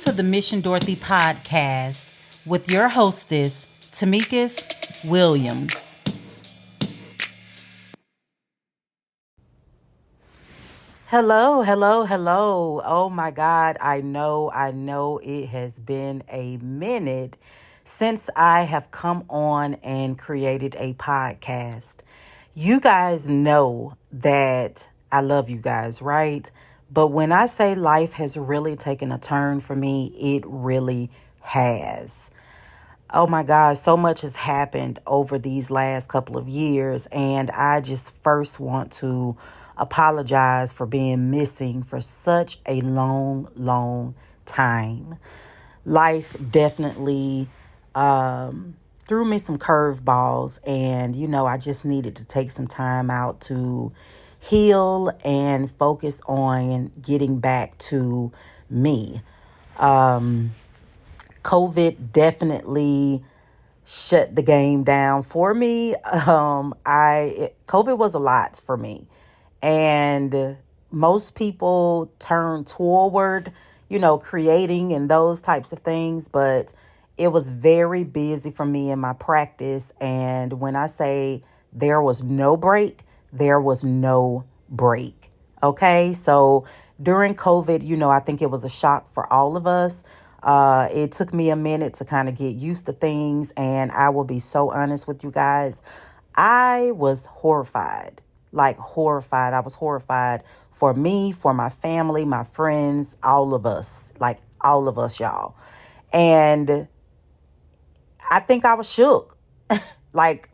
to the Mission Dorothy podcast with your hostess, Tamikis Williams. Hello, hello, hello. Oh my God, I know it has been a minute since I have come on and created a podcast. You guys know that I love you guys, right? But when I say life has really taken a turn for me, it really has. Oh my God, so much has happened over these last couple of years, and I just first want to apologize for being missing for such a long time. Life definitely threw me some curveballs, and I just needed to take some time out to heal and focus on getting back to me. COVID definitely shut the game down for me. COVID was a lot for me, and most people turn toward, creating and those types of things, but it was very busy for me in my practice. And when I say there was no break, there was no break. Okay, so during COVID, I think it was a shock for all of us. It took me a minute to kind of get used to things, and I will be so honest with you guys. I was horrified, like horrified. I was horrified for me, for my family, my friends, all of us, like all of us, y'all. And I think I was shook, like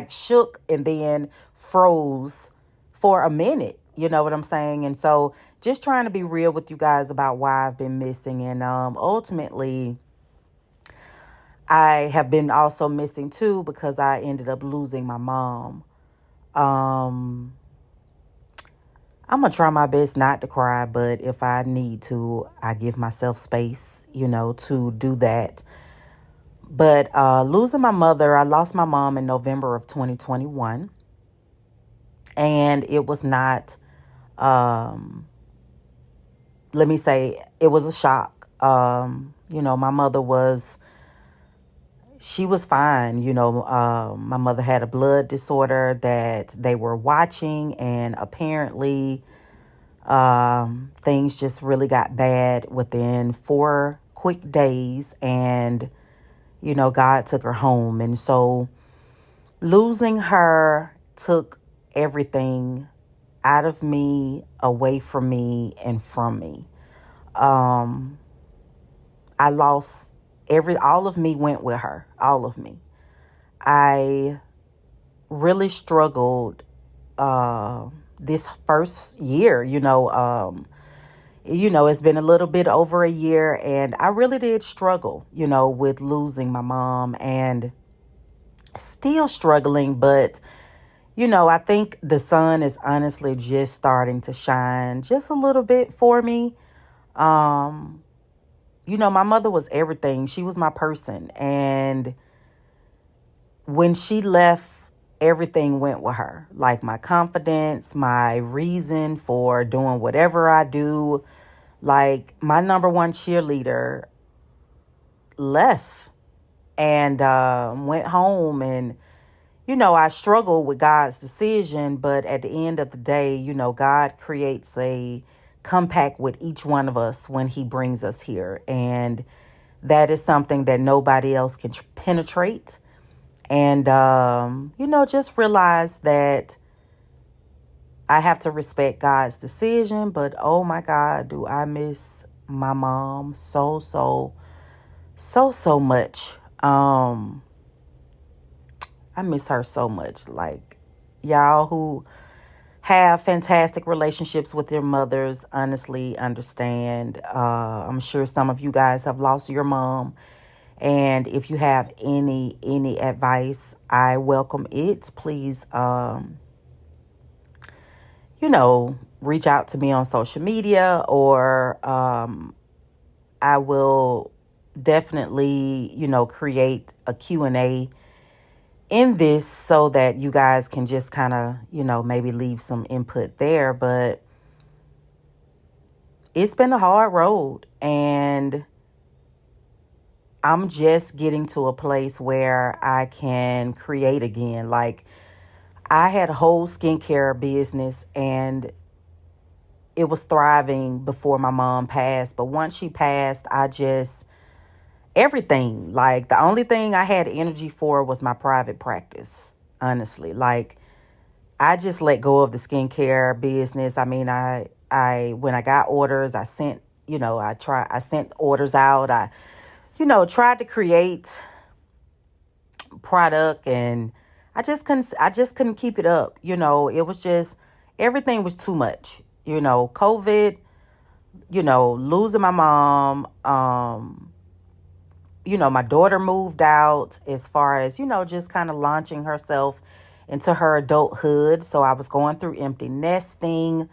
shook and then froze for a minute. You know what I'm saying? And so just trying to be real with you guys about why I've been missing. And ultimately, I have been also missing too because I ended up losing my mom. Um, I'm going to try my best not to cry, but if I need to, I give myself space, to do that. But losing my mother, I lost my mom in November of 2021. And it was not, let me say, it was a shock. My mother she was fine. My mother had a blood disorder that they were watching, and apparently things just really got bad within 4 quick days, and, God took her home. And so losing her took everything out of me, away from me, and from me. I lost all of me went with her, all of me. I really struggled this first year, it's been a little bit over a year, and I really did struggle, with losing my mom, and still struggling, but I think the sun is honestly just starting to shine just a little bit for me. My mother was everything. She was my person. And when she left, everything went with her. Like my confidence, my reason for doing whatever I do. Like my number one cheerleader left and went home, and I struggle with God's decision, but at the end of the day, God creates a compact with each one of us when he brings us here. And that is something that nobody else can penetrate. And, just realize that I have to respect God's decision. But oh my God, do I miss my mom so much. I miss her so much. Like, y'all who have fantastic relationships with your mothers honestly understand. I'm sure some of you guys have lost your mom. And if you have any advice, I welcome it. Please, reach out to me on social media, or I will definitely, create a Q&A in this so that you guys can just kind of, maybe leave some input there. But it's been a hard road, and I'm just getting to a place where I can create again. Like, I had a whole skincare business and it was thriving before my mom passed. But once she passed, everything, like, the only thing I had energy for was my private practice, honestly. Like, I just let go of the skincare business. I mean, when I got orders, I sent, I sent orders out. Tried to create product, and I just couldn't keep it up. It was just, everything was too much. COVID, losing my mom, my daughter moved out, as far as, just kind of launching herself into her adulthood. So I was going through empty nesting.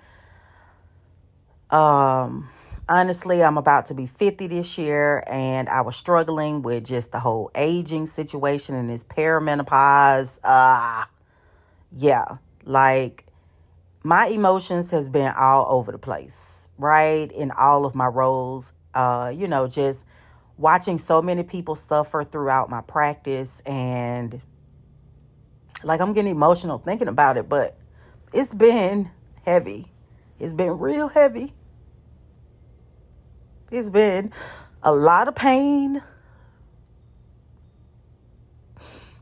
Honestly, I'm about to be 50 this year, and I was struggling with just the whole aging situation and this perimenopause. Yeah, like, my emotions has been all over the place, right? In all of my roles, just watching so many people suffer throughout my practice, and like, I'm getting emotional thinking about it, but it's been heavy. It's been real heavy. It's been a lot of pain.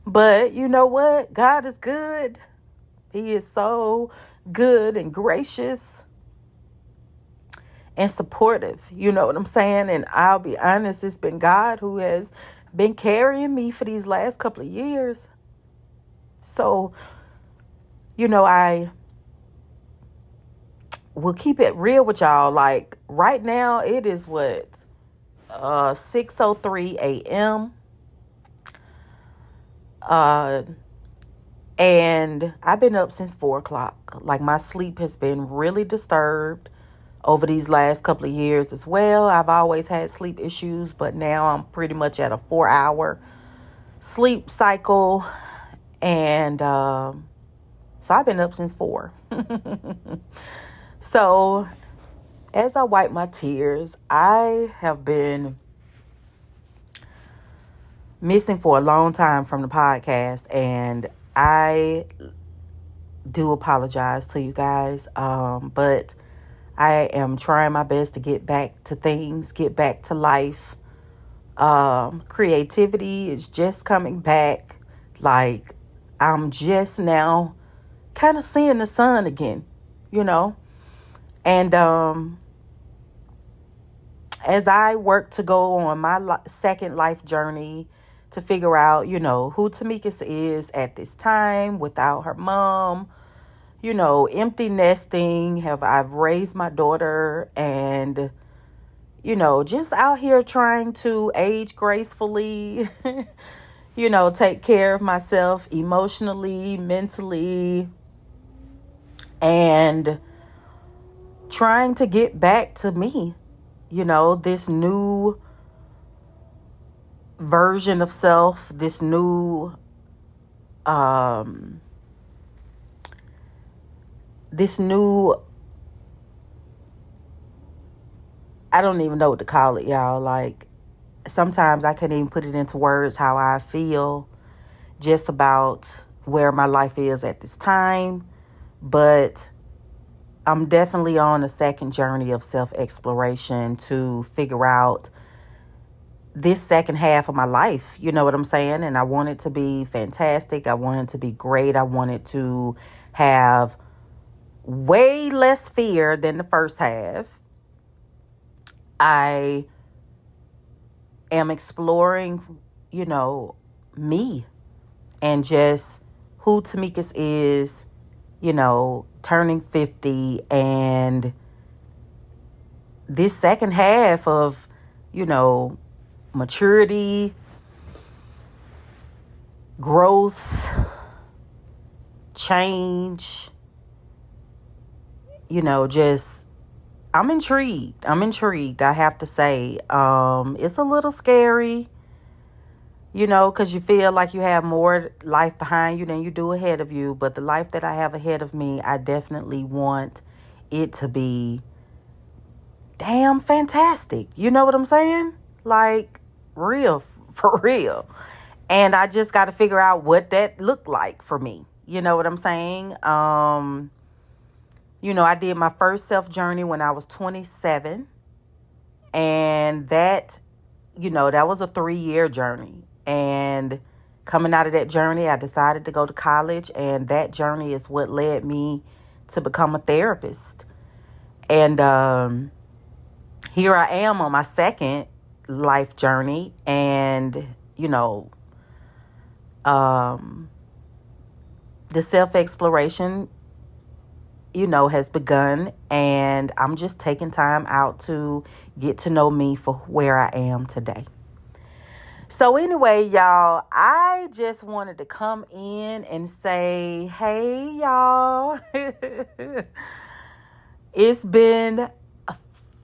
But you know what? God is good. He is so good and gracious and supportive. You know what I'm saying? And I'll be honest, it's been God who has been carrying me for these last couple of years. So, I will keep it real with y'all. Like, right now, it is what? 6:03 a.m. And I've been up since 4 o'clock. Like, my sleep has been really disturbed over these last couple of years as well. I've always had sleep issues, but now I'm pretty much at a 4-hour sleep cycle. And so I've been up since 4. So as I wipe my tears, I have been missing for a long time from the podcast, and I do apologize to you guys. But I am trying my best to get back to things, get back to life. Creativity is just coming back. Like, I'm just now kind of seeing the sun again, And as I work to go on my second life journey to figure out, who Tamika is at this time without her mom, empty nesting, I've raised my daughter, and, just out here trying to age gracefully, take care of myself emotionally, mentally, and trying to get back to me, this new version of self, this new, I don't even know what to call it, y'all. Like, sometimes I can't even put it into words how I feel just about where my life is at this time. But I'm definitely on a second journey of self-exploration to figure out this second half of my life. You know what I'm saying? And I want it to be fantastic. I want it to be great. I want it to have way less fear than the first half. I am exploring, me and just who Tamika is, turning 50, and this second half of, maturity, growth, change, just, I'm intrigued. I have to say, it's a little scary, because you feel like you have more life behind you than you do ahead of you. But the life that I have ahead of me, I definitely want it to be damn fantastic. You know what I'm saying? Like, real for real. And I just got to figure out what that looked like for me. You know what I'm saying? I did my first self journey when I was 27. And that was a 3-year journey. And coming out of that journey, I decided to go to college. And that journey is what led me to become a therapist. And here I am on my second life journey. And, the self-exploration, has begun, and I'm just taking time out to get to know me for where I am today. So anyway, y'all, I just wanted to come in and say, hey, y'all, it's been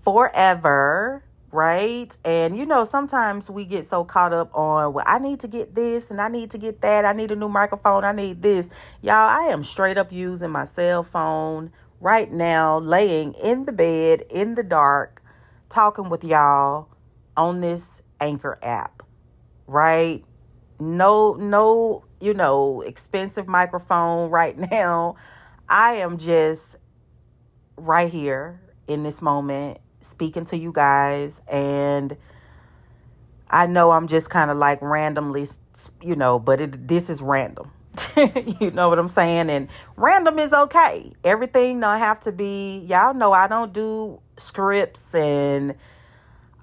forever. Right? And, sometimes we get so caught up on, well, I need to get this and I need to get that. I need a new microphone. I need this. Y'all, I am straight up using my cell phone right now, laying in the bed in the dark, talking with y'all on this Anchor app. Right? No, expensive microphone right now. I am just right here in this moment, speaking to you guys, and I know I'm just kind of like randomly, but this is random. You know what I'm saying? And random is okay. Everything don't have to be, y'all know I don't do scripts and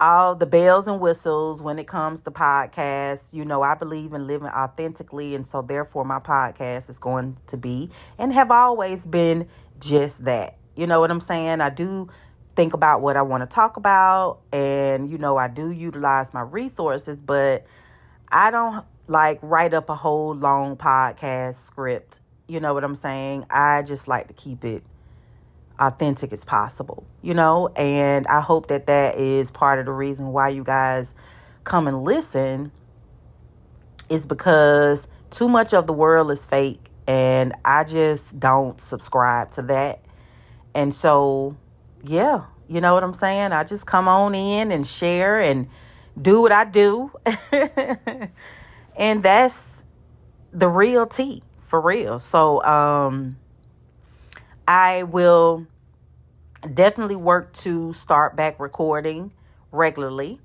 all the bells and whistles when it comes to podcasts. I believe in living authentically, and so therefore my podcast is going to be and have always been just that. You know what I'm saying? I do think about what I want to talk about, and I do utilize my resources, but I don't like write up a whole long podcast script. You know what I'm saying? I just like to keep it authentic as possible, and I hope that is part of the reason why you guys come and listen, is because too much of the world is fake, and I just don't subscribe to that. And so yeah, you know what I'm saying? I just come on in and share and do what I do. And that's the real tea, for real. So I will definitely work to start back recording regularly.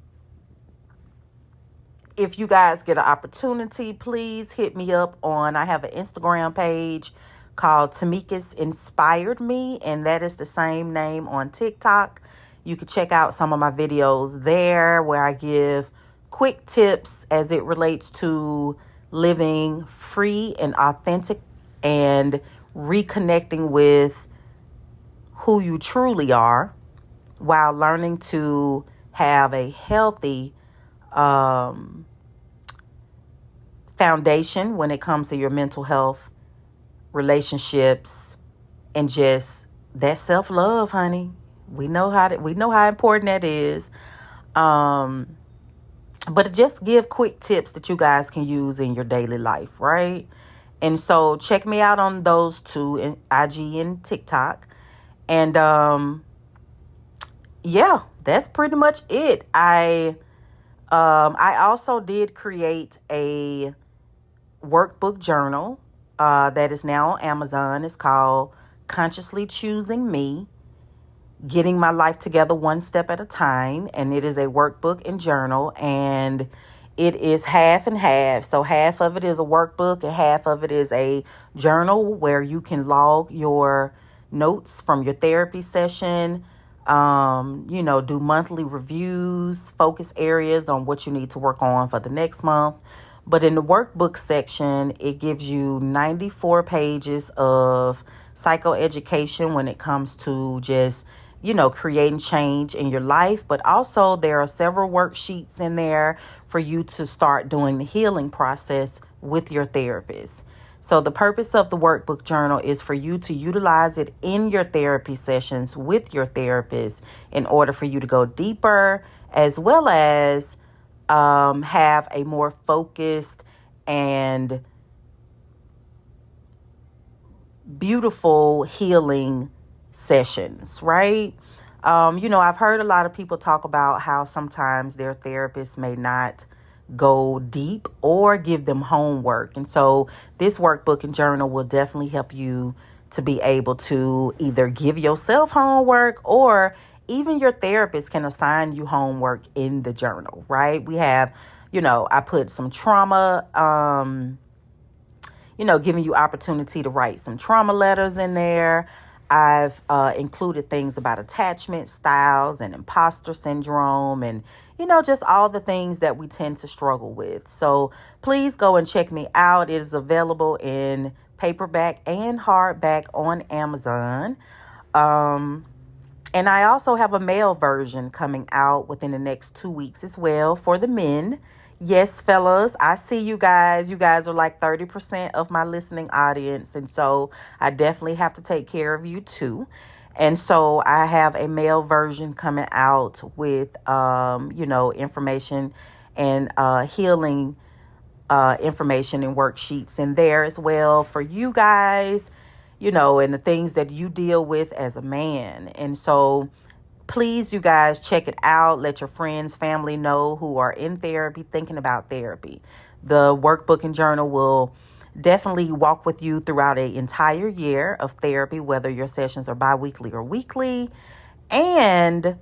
If you guys get an opportunity, please hit me up I have an Instagram page called Tamika's Inspired Me, and that is the same name on TikTok. You can check out some of my videos there where I give quick tips as it relates to living free and authentic and reconnecting with who you truly are while learning to have a healthy foundation when it comes to your mental health, relationships, and just that self-love, honey. We know how important that is. But just give quick tips that you guys can use in your daily life, right? And so check me out on those two, in IG and TikTok. And yeah, that's pretty much it. I also did create a workbook journal that is now on Amazon. It's called Consciously Choosing Me, Getting My Life Together One Step at a Time. And it is a workbook and journal, and it is half and half. So half of it is a workbook and half of it is a journal where you can log your notes from your therapy session, do monthly reviews, focus areas on what you need to work on for the next month. But in the workbook section, it gives you 94 pages of psychoeducation when it comes to just, creating change in your life. But also there are several worksheets in there for you to start doing the healing process with your therapist. So the purpose of the workbook journal is for you to utilize it in your therapy sessions with your therapist in order for you to go deeper, as well as have a more focused and beautiful healing sessions, right? I've heard a lot of people talk about how sometimes their therapist may not go deep or give them homework. And so this workbook and journal will definitely help you to be able to either give yourself homework, or even your therapist can assign you homework in the journal, right? We have, I put some trauma, giving you opportunity to write some trauma letters in there. I've included things about attachment styles and imposter syndrome and, just all the things that we tend to struggle with. So please go and check me out. It is available in paperback and hardback on Amazon. And I also have a male version coming out within the next 2 weeks as well for the men. Yes, fellas, I see you guys. You guys are like 30% of my listening audience. And so I definitely have to take care of you too. And so I have a male version coming out with, information and healing information and worksheets in there as well for you guys, and the things that you deal with as a man. And so please, you guys, check it out. Let your friends, family know who are in therapy, thinking about therapy. The workbook and journal will definitely walk with you throughout an entire year of therapy, whether your sessions are bi-weekly or weekly. And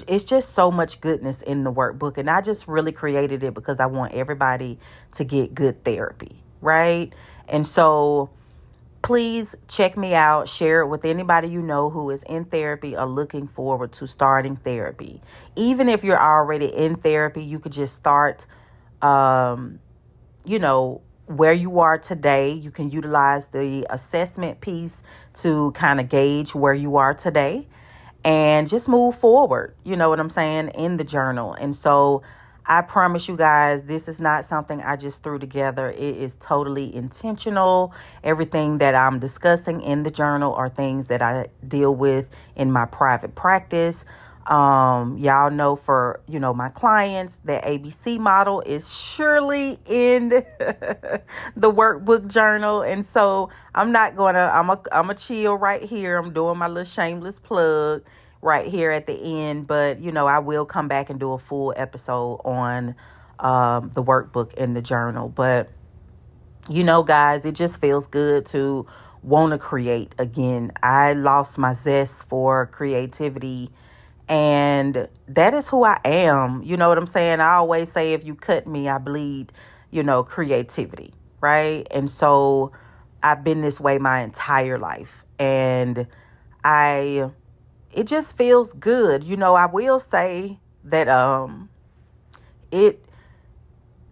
it's just so much goodness in the workbook. And I just really created it because I want everybody to get good therapy, right? And so please check me out, share it with anybody you know who is in therapy or looking forward to starting therapy. Even if you're already in therapy, you could just start, where you are today. You can utilize the assessment piece to kind of gauge where you are today and just move forward, you know what I'm saying, in the journal. And so I promise you guys, this is not something I just threw together. It is totally intentional. Everything that I'm discussing in the journal are things that I deal with in my private practice. Y'all know for, my clients, the ABC model is surely in the workbook journal. And so I'm a chill right here. I'm doing my little shameless plug right here at the end, but I will come back and do a full episode on the workbook and the journal. But guys, it just feels good to want to create again. I lost my zest for creativity, and that is who I am. You know what I'm saying? I always say, if you cut me, I bleed, creativity, right? And so I've been this way my entire life, and it just feels good. I will say that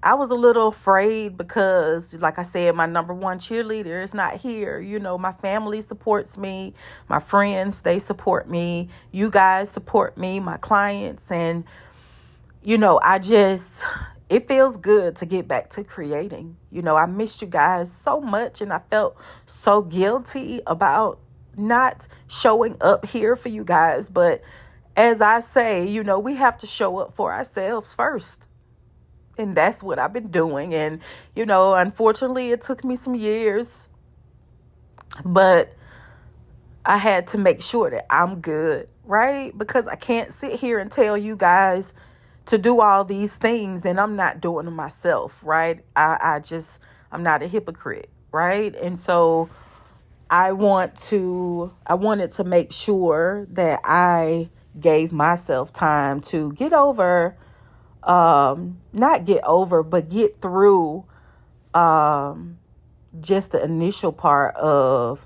I was a little afraid because, like I said, my number one cheerleader is not here. My family supports me. My friends, they support me. You guys support me, my clients. And, it feels good to get back to creating. I missed you guys so much, and I felt so guilty about not showing up here for you guys. But as I say, we have to show up for ourselves first. And that's what I've been doing. And, unfortunately, it took me some years, but I had to make sure that I'm good, right? Because I can't sit here and tell you guys to do all these things and I'm not doing them myself, right? I'm not a hypocrite, right? And so I wanted to make sure that I gave myself time to get over, not get over, but get through just the initial part of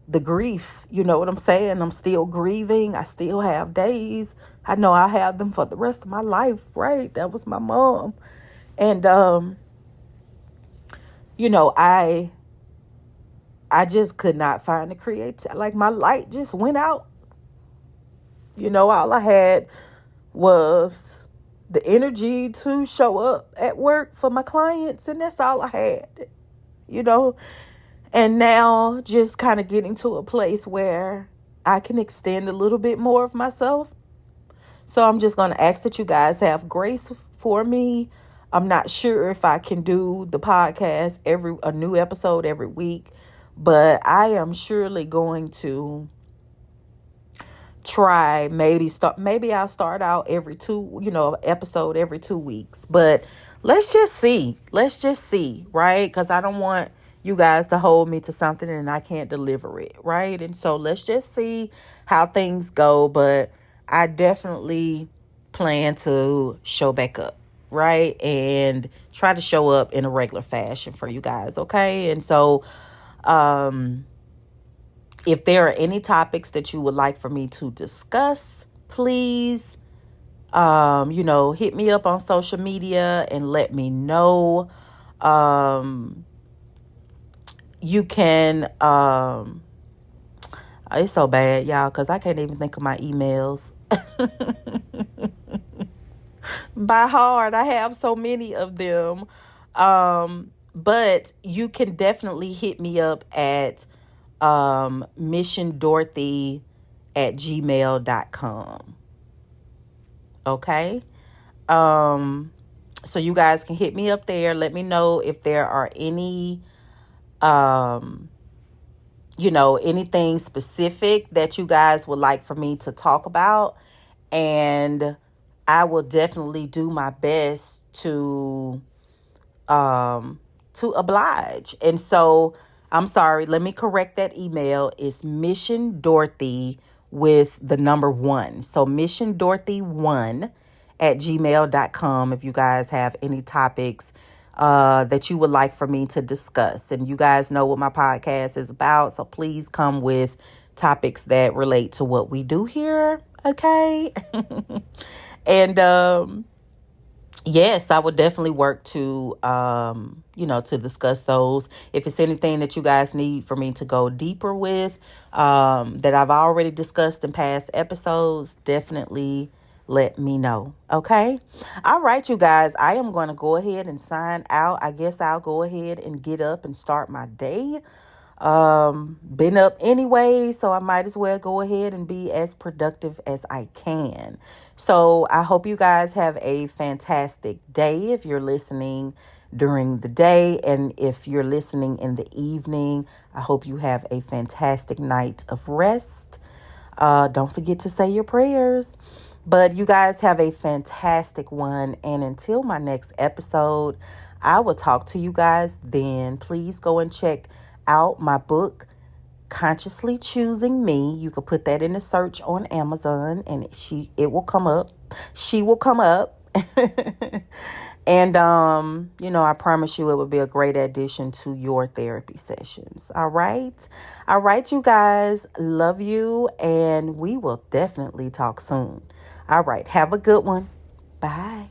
the grief. You know what I'm saying? I'm still grieving. I still have days. I know I have them for the rest of my life, right? That was my mom. And, I just could not find the creative. Like, my light just went out. All I had was the energy to show up at work for my clients, and that's all I had, And now just kind of getting to a place where I can extend a little bit more of myself. So I'm just going to ask that you guys have grace for me. I'm not sure if I can do the podcast a new episode every week, but I am surely going to try maybe I'll start out every episode every 2 weeks, but let's just see, right? Because I don't want you guys to hold me to something and I can't deliver it, right? And so let's just see how things go, but I definitely plan to show back up, right? And try to show up in a regular fashion for you guys, okay? And so if there are any topics that you would like for me to discuss, please, hit me up on social media and let me know. You can, it's so bad, y'all, because I can't even think of my emails by heart. I have so many of them. But you can definitely hit me up at missiondorothy@gmail.com. Okay. So you guys can hit me up there. Let me know if there are any, anything specific that you guys would like for me to talk about. And I will definitely do my best to oblige. And so I'm sorry, let me correct that email. It's Mission Dorothy with the number 1. So Mission Dorothy1@gmail.com if you guys have any topics that you would like for me to discuss. And you guys know what my podcast is about, so please come with topics that relate to what we do here, okay? And yes, I would definitely work to discuss those. If it's anything that you guys need for me to go deeper with, that I've already discussed in past episodes, definitely let me know. Okay. All right, you guys, I am going to go ahead and sign out. I guess I'll go ahead and get up and start my day. Been up anyway, so I might as well go ahead and be as productive as I can. So I hope you guys have a fantastic day if you're listening during the day, and if you're listening in the evening, I hope you have a fantastic night of rest. Don't forget to say your prayers. But you guys have a fantastic one, and until my next episode, I will talk to you guys then. Please go and check out my book, Consciously Choosing Me. You can put that in a search on Amazon and it will come up. She will come up. And I promise you it will be a great addition to your therapy sessions. All right. All right, you guys. Love you, and we will definitely talk soon. All right. Have a good one. Bye.